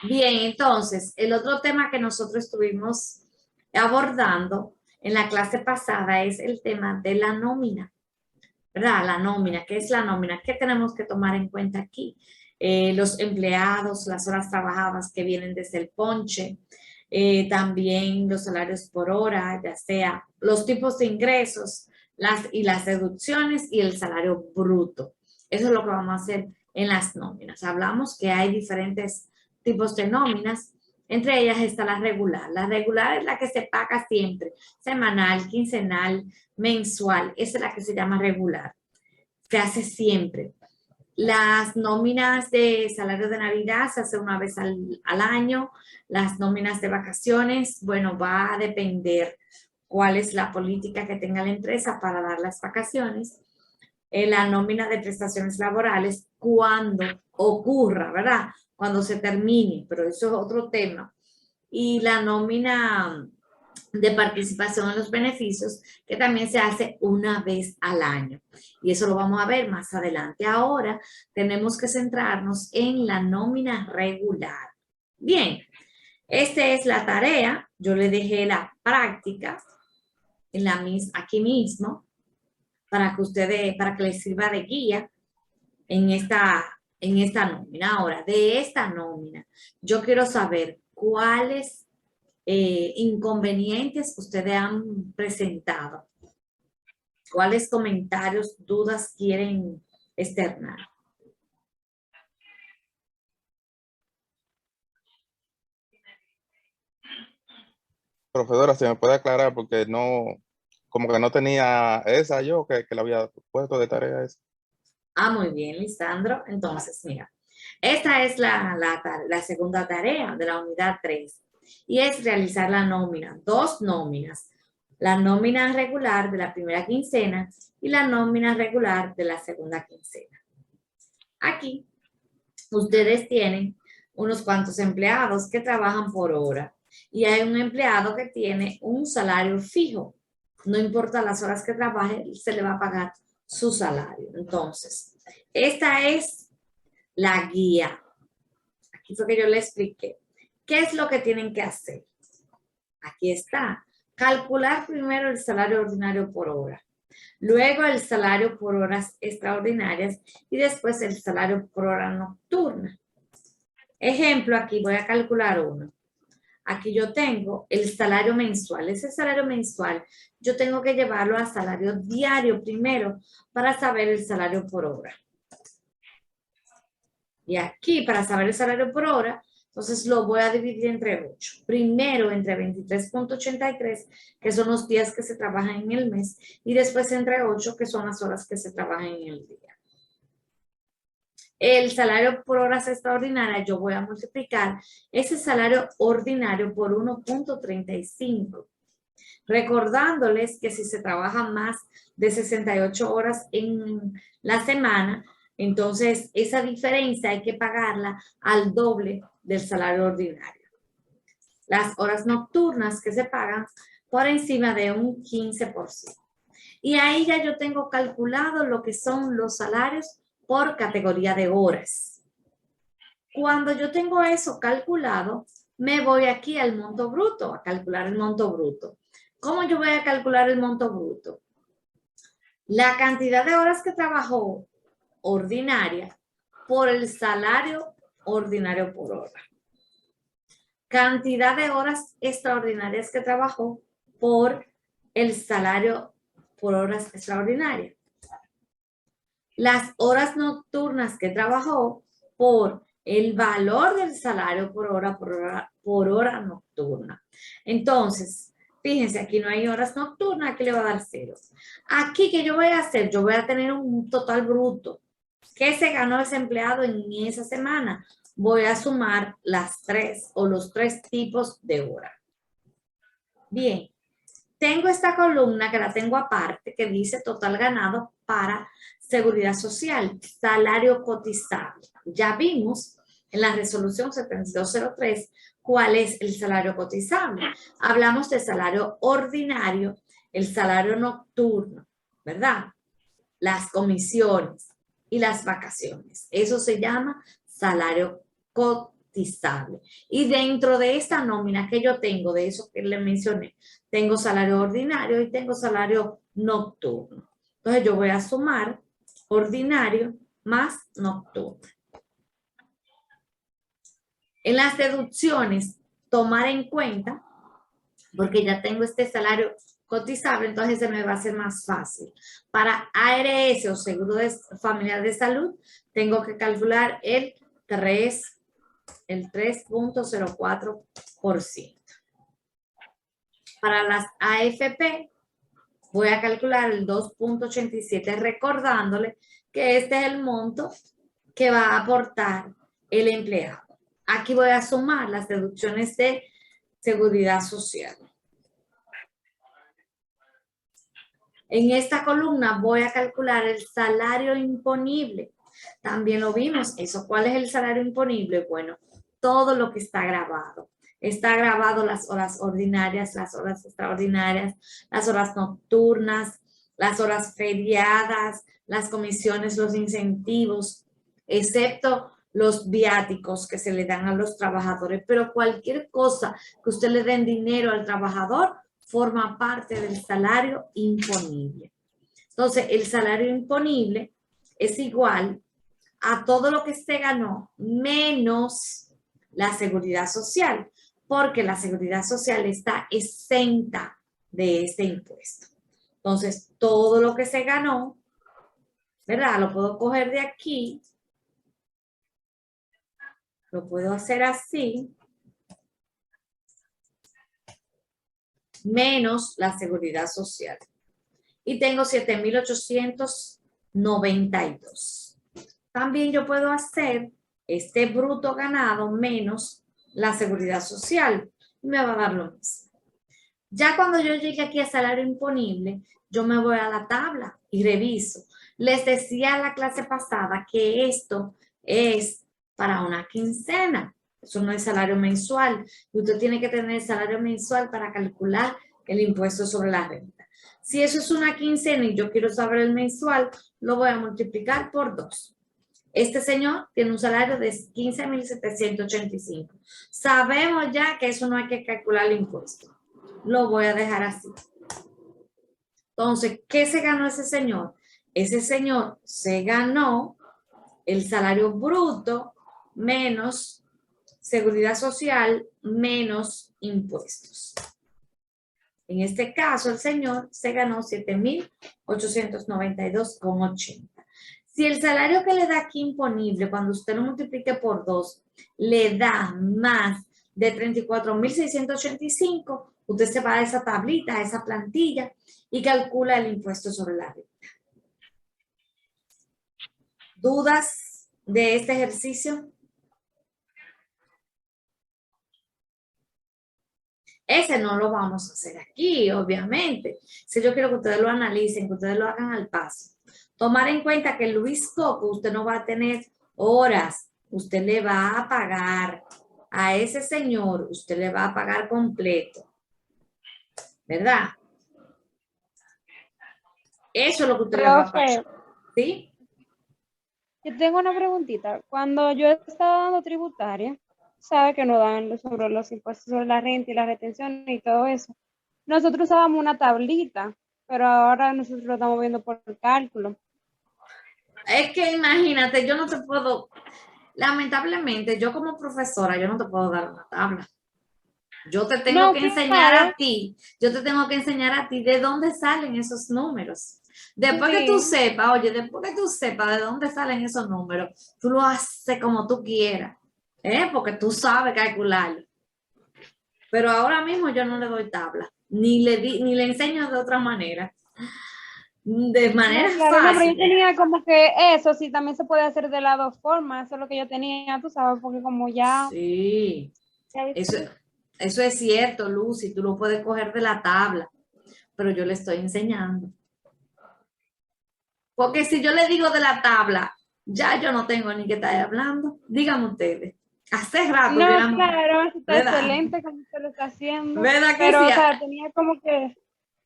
Bien, entonces, el otro tema que nosotros estuvimos abordando en la clase pasada es el tema de la nómina, ¿verdad? La nómina, ¿qué es la nómina? ¿Qué tenemos que tomar en cuenta aquí? Los empleados, las horas trabajadas que vienen desde el ponche, también los salarios por hora, ya sea los tipos de ingresos y las deducciones y el salario bruto. Eso es lo que vamos a hacer en las nóminas. Hablamos que hay diferentes tipos de nóminas. Entre ellas está la regular. La regular es la que se paga siempre, semanal, quincenal, mensual. Esa es la que se llama regular. Se hace siempre. Las nóminas de salario de Navidad se hace una vez al año. Las nóminas de vacaciones, bueno, va a depender cuál es la política que tenga la empresa para dar las vacaciones. La nómina de prestaciones laborales cuando ocurra, ¿verdad? Cuando se termine, pero eso es otro tema. Y la nómina de participación en los beneficios, que también se hace una vez al año. Y eso lo vamos a ver más adelante. Ahora tenemos que centrarnos en la nómina regular. Bien, esta es la tarea. Yo le dejé la práctica aquí mismo para que les sirva de guía en esta nómina. Ahora, de esta nómina, yo quiero saber cuáles inconvenientes ustedes han presentado. ¿Cuáles comentarios, dudas quieren externar? Profesora, si me puede aclarar porque no, como que no tenía esa yo que la había puesto de tarea esa. Ah, muy bien, Lisandro. Entonces, mira, esta es la segunda tarea de la unidad 3 y es realizar la nómina, dos nóminas, la nómina regular de la primera quincena y la nómina regular de la segunda quincena. Aquí, ustedes tienen unos cuantos empleados que trabajan por hora y hay un empleado que tiene un salario fijo. No importa las horas que trabaje, se le va a pagar su salario. Entonces, esta es la guía. Aquí fue que yo le expliqué. ¿Qué es lo que tienen que hacer? Aquí está. Calcular primero el salario ordinario por hora, luego el salario por horas extraordinarias y después el salario por hora nocturna. Ejemplo, aquí voy a calcular uno. Aquí yo tengo el salario mensual. Ese salario mensual yo tengo que llevarlo a salario diario primero para saber el salario por hora. Y aquí, para saber el salario por hora, entonces lo voy a dividir entre 8. Primero entre 23.83, que son los días que se trabajan en el mes, y después entre 8, que son las horas que se trabajan en el día. El salario por horas extraordinarias, yo voy a multiplicar ese salario ordinario por 1.35. Recordándoles que si se trabaja más de 68 horas en la semana, entonces esa diferencia hay que pagarla al doble del salario ordinario. Las horas nocturnas que se pagan por encima de un 15%. Y ahí ya yo tengo calculado lo que son los salarios por categoría de horas. Cuando yo tengo eso calculado, me voy aquí al monto bruto, a calcular el monto bruto. ¿Cómo yo voy a calcular el monto bruto? La cantidad de horas que trabajó ordinaria por el salario ordinario por hora. Cantidad de horas extraordinarias que trabajó por el salario por horas extraordinarias. Las horas nocturnas que trabajó por el valor del salario por hora nocturna. Entonces, fíjense, aquí no hay horas nocturnas, aquí le va a dar 0. Aquí, ¿qué yo voy a hacer? Yo voy a tener un total bruto. ¿Qué se ganó ese empleado en esa semana? Voy a sumar las 3 o los 3 tipos de hora. Bien, tengo esta columna que la tengo aparte, que dice total ganado para Seguridad Social, salario cotizable. Ya vimos en la resolución 7203 cuál es el salario cotizable. Hablamos de salario ordinario, el salario nocturno, ¿verdad? Las comisiones y las vacaciones. Eso se llama salario cotizable. cotizable. Y dentro de esta nómina que yo tengo, de eso que le mencioné, tengo salario ordinario y tengo salario nocturno. Entonces yo voy a sumar ordinario más nocturno. En las deducciones, tomar en cuenta, porque ya tengo este salario cotizable, entonces se me va a hacer más fácil. Para ARS o Seguro Familiar de Salud, tengo que calcular el 3.04%. Para las AFP, voy a calcular el 2.87, recordándole que este es el monto que va a aportar el empleado. Aquí voy a sumar las deducciones de seguridad social. En esta columna voy a calcular el salario imponible. También lo vimos, eso. ¿Cuál es el salario imponible? Bueno, todo lo que está grabado. Está grabado las horas ordinarias, las horas extraordinarias, las horas nocturnas, las horas feriadas, las comisiones, los incentivos, excepto los viáticos que se le dan a los trabajadores. Pero cualquier cosa que usted le den dinero al trabajador forma parte del salario imponible. Entonces, el salario imponible es igual a todo lo que se ganó menos la seguridad social, porque la seguridad social está exenta de este impuesto. Entonces, todo lo que se ganó, ¿verdad? Lo puedo coger de aquí, lo puedo hacer así, menos la seguridad social. Y tengo 7.892. También yo puedo hacer este bruto ganado menos la seguridad social. Me va a dar lo mismo. Ya cuando yo llegue aquí a salario imponible, yo me voy a la tabla y reviso. Les decía en la clase pasada que esto es para una quincena. Eso no es salario mensual. Y usted tiene que tener salario mensual para calcular el impuesto sobre la renta. Si eso es una quincena y yo quiero saber el mensual, lo voy a multiplicar por 2. Este señor tiene un salario de 15.785. Sabemos ya que eso no hay que calcular el impuesto. Lo voy a dejar así. Entonces, ¿qué se ganó ese señor? Ese señor se ganó el salario bruto menos seguridad social menos impuestos. En este caso, el señor se ganó 7.892,80. Si el salario que le da aquí imponible, cuando usted lo multiplique por 2, le da más de 34.685, usted se va a esa tablita, a esa plantilla y calcula el impuesto sobre la renta. ¿Dudas de este ejercicio? Ese no lo vamos a hacer aquí, obviamente. Si yo quiero que ustedes lo analicen, que ustedes lo hagan al paso. Tomar en cuenta que el Luis Coco usted no va a tener horas, usted le va a pagar a ese señor, usted le va a pagar completo, ¿verdad? Eso es lo que usted le va a pagar, ¿sí? Yo tengo una preguntita. Cuando yo estaba dando tributaria, sabe que nos dan sobre los impuestos sobre la renta y la retención y todo eso. Nosotros usábamos una tablita, pero ahora nosotros lo estamos viendo por cálculo. Es que imagínate, yo no te puedo, lamentablemente, yo como profesora, yo no te puedo dar una tabla. Yo te tengo que enseñar a ti, de dónde salen esos números. Después que tú sepas, oye, después que tú sepas de dónde salen esos números, tú lo haces como tú quieras, porque tú sabes calcularlo. Pero ahora mismo yo no le doy tabla, ni le enseño de otra manera. De manera fácil. No, pero yo tenía como que eso sí también se puede hacer de las dos formas, eso es lo que yo tenía, tú sabes, porque como ya... Sí, eso es cierto, Lucy, tú lo puedes coger de la tabla, pero yo le estoy enseñando. Porque si yo le digo de la tabla, ya yo no tengo ni que estar hablando. Díganme ustedes. Hace rato. No, claro, está excelente como usted lo está haciendo. ¿Verdad que pero, sí? o sea, tenía como que,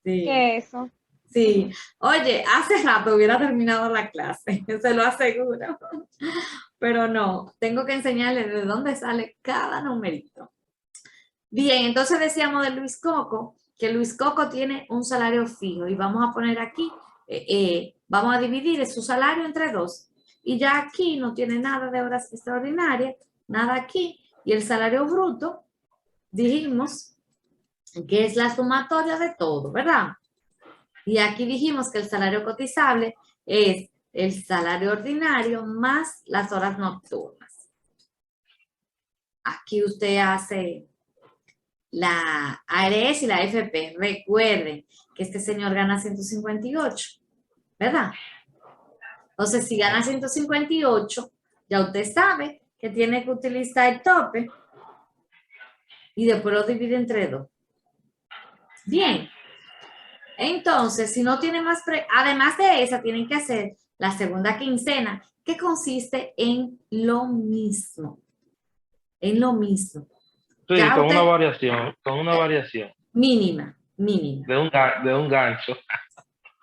sí. que eso. Sí. Oye, hace rato hubiera terminado la clase, se lo aseguro. pero no, tengo que enseñarles de dónde sale cada numerito. Bien, entonces decíamos de Luis Coco, que Luis Coco tiene un salario fijo y vamos a poner aquí, vamos a dividir su salario entre 2. Y ya aquí no tiene nada de horas extraordinarias, nada aquí. Y el salario bruto, dijimos que es la sumatoria de todo, ¿verdad? Y aquí dijimos que el salario cotizable es el salario ordinario más las horas nocturnas. Aquí usted hace la ARS y la FP. Recuerden que este señor gana 158, ¿verdad? Entonces, si gana 158, ya usted sabe que tiene que utilizar el tope y después lo divide entre 2. Bien. Entonces, si no tiene más, además de esa, tienen que hacer la segunda quincena, que consiste en lo mismo. En lo mismo. Sí, Ya con usted, una variación mínima, mínima. de un gancho.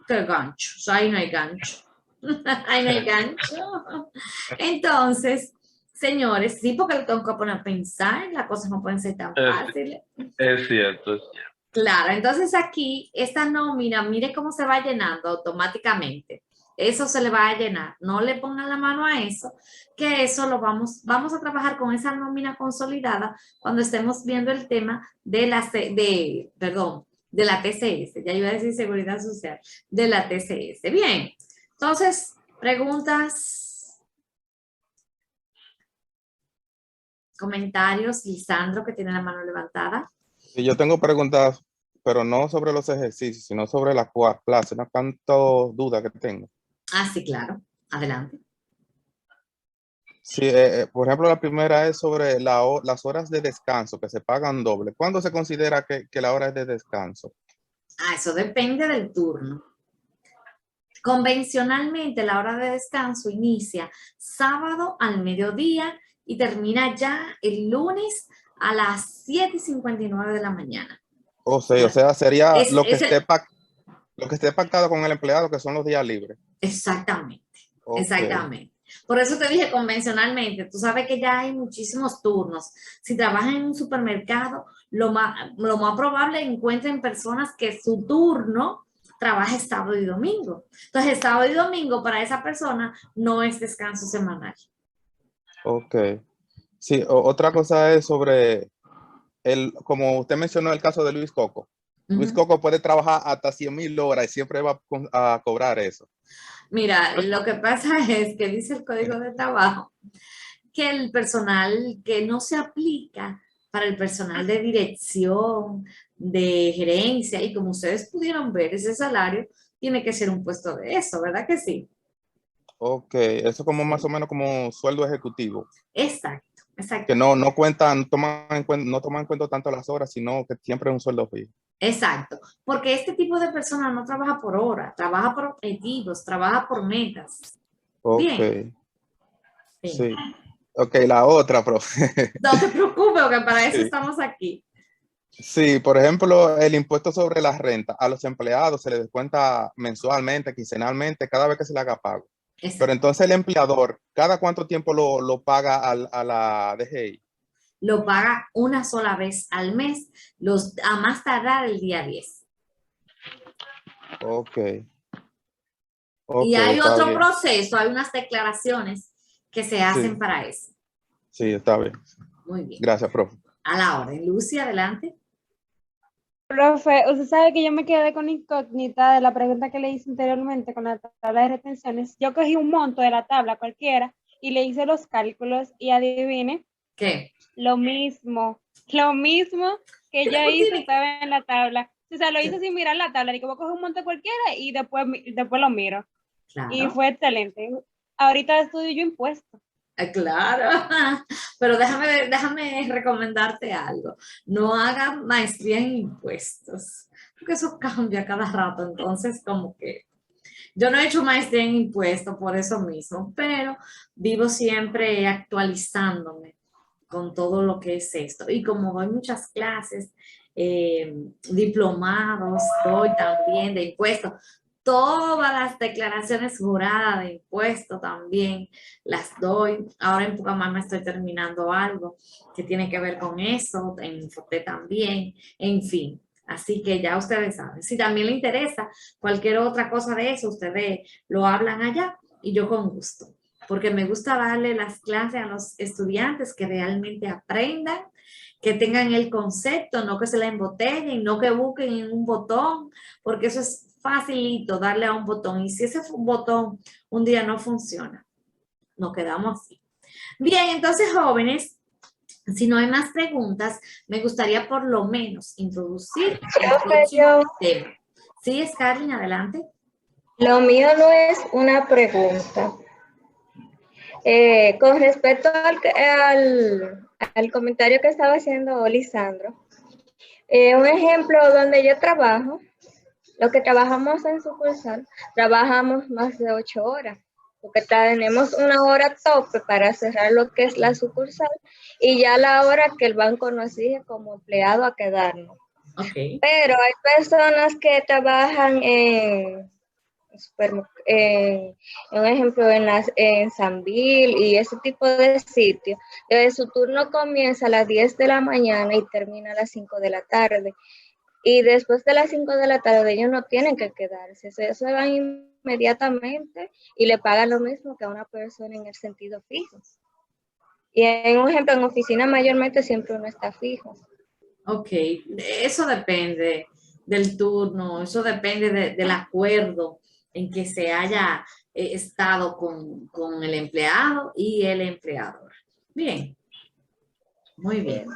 ¿Qué gancho? O sea, ahí no hay gancho. Ahí no hay gancho. Entonces, señores, sí, porque lo tengo que poner a pensar, las cosas no pueden ser tan fáciles. Es cierto, es cierto. Claro, entonces aquí esta nómina, mire cómo se va llenando automáticamente. Eso se le va a llenar. No le pongan la mano a eso, que eso lo vamos a trabajar con esa nómina consolidada cuando estemos viendo el tema de la, de la TCS. Ya iba a decir Seguridad Social, de la TCS. Bien, entonces, preguntas, comentarios. Lisandro, que tiene la mano levantada. Y yo tengo preguntas, pero no sobre los ejercicios, sino sobre las clases, no tanto duda que tengo. Ah, sí, claro. Adelante. Sí, por ejemplo, la primera es sobre las horas de descanso que se pagan doble. ¿Cuándo se considera que la hora es de descanso? Ah, eso depende del turno. Convencionalmente, la hora de descanso inicia sábado al mediodía y termina ya el lunes a las 7:59 de la mañana. O sea, sería Es lo que el- esté pactado con el empleado, que son los días libres. Exactamente, Ok. exactamente. Por eso te dije convencionalmente, tú sabes que ya hay muchísimos turnos. Si trabajas en un supermercado, lo más probable encuentren personas que su turno trabaje sábado y domingo. Entonces, el sábado y domingo para esa persona no es descanso semanal. Ok. Sí, otra cosa es sobre como usted mencionó el caso de Luis Coco. Luis Coco puede trabajar hasta 100,000 horas y siempre va a cobrar eso. Mira, lo que pasa es que dice el Código de Trabajo que el personal que no se aplica para el personal de dirección, de gerencia, y como ustedes pudieron ver, ese salario tiene que ser un puesto de eso, ¿verdad que sí? Ok, eso como más Sí. o menos como sueldo ejecutivo, Exacto, exacto. que no toman en cuenta tanto las horas, sino que siempre es un sueldo fijo. Exacto, porque este tipo de persona no trabaja por hora, trabaja por objetivos, trabaja por metas. Ok, Bien. sí. Ok, la otra, profe. No te preocupes, porque para eso Sí. estamos aquí. Sí, por ejemplo, el impuesto sobre la renta a los empleados se les descuenta mensualmente, quincenalmente, cada vez que se le haga pago. Pero Exacto. entonces el empleador, ¿cada cuánto tiempo lo paga a la DGI? Lo paga una sola vez al mes, a más tardar el día 10. Ok, Y ok, hay está otro bien. proceso, hay unas declaraciones que se hacen Sí, para eso. sí, está bien. Muy bien. Gracias, profe. A la orden. Lucy, adelante. Profe, usted sabe que yo me quedé con incógnita de la pregunta que le hice anteriormente con la tabla de retenciones. Yo cogí un monto de la tabla cualquiera y le hice los cálculos y adivine, ¿Qué? lo mismo que yo hice estaba en la tabla. O sea, lo hice sin mirar la tabla, ni como coger un monto cualquiera y después lo miro. Claro. Y fue excelente. Ahorita estudio yo impuestos. Claro, pero déjame recomendarte algo. No hagas maestría en impuestos, porque eso cambia cada rato. Entonces, como que yo no he hecho maestría en impuestos por eso mismo, pero vivo siempre actualizándome con todo lo que es esto. Y como doy muchas clases, diplomados, doy también de impuestos. Todas las declaraciones juradas de impuestos también las doy. Ahora en Pucamama estoy terminando algo que tiene que ver con eso, en Infoté también, en fin. Así que ya ustedes saben. Si también le interesa cualquier otra cosa de eso, ustedes lo hablan allá y yo con gusto. Porque me gusta darle las clases a los estudiantes que realmente aprendan, que tengan el concepto, no que se la embotellen, no que busquen en un botón, porque eso es facilito darle a un botón. Y si ese botón un día no funciona, nos quedamos así. Bien, entonces, jóvenes, si no hay más preguntas, me gustaría por lo menos introducir el próximo tema. ¿Sí, Scarlett? Adelante. Lo mío no es una pregunta. Con respecto al comentario que estaba haciendo Lisandro, un ejemplo donde yo trabajo, lo que trabajamos en sucursal, trabajamos más de 8 horas, porque tenemos una hora tope para cerrar lo que es la sucursal y ya la hora que el banco nos exige como empleado a quedarnos. Okay. Pero hay personas que trabajan un ejemplo en Sanville y ese tipo de sitios, su turno comienza a las 10 de la mañana y termina a las 5 de la tarde. Y después de las 5 de la tarde ellos no tienen que quedarse, se van inmediatamente y le pagan lo mismo que a una persona en el sentido fijo. Y en un ejemplo, en oficina mayormente siempre uno está fijo. Ok, eso depende del turno, eso depende del acuerdo en que se haya estado con el empleado y el empleador. Bien, muy bien.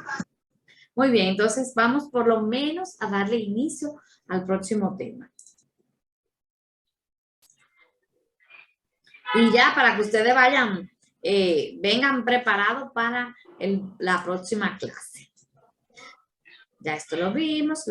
Muy bien, entonces vamos por lo menos a darle inicio al próximo tema. Y ya para que ustedes vayan, vengan preparados para la próxima clase. Ya esto lo vimos.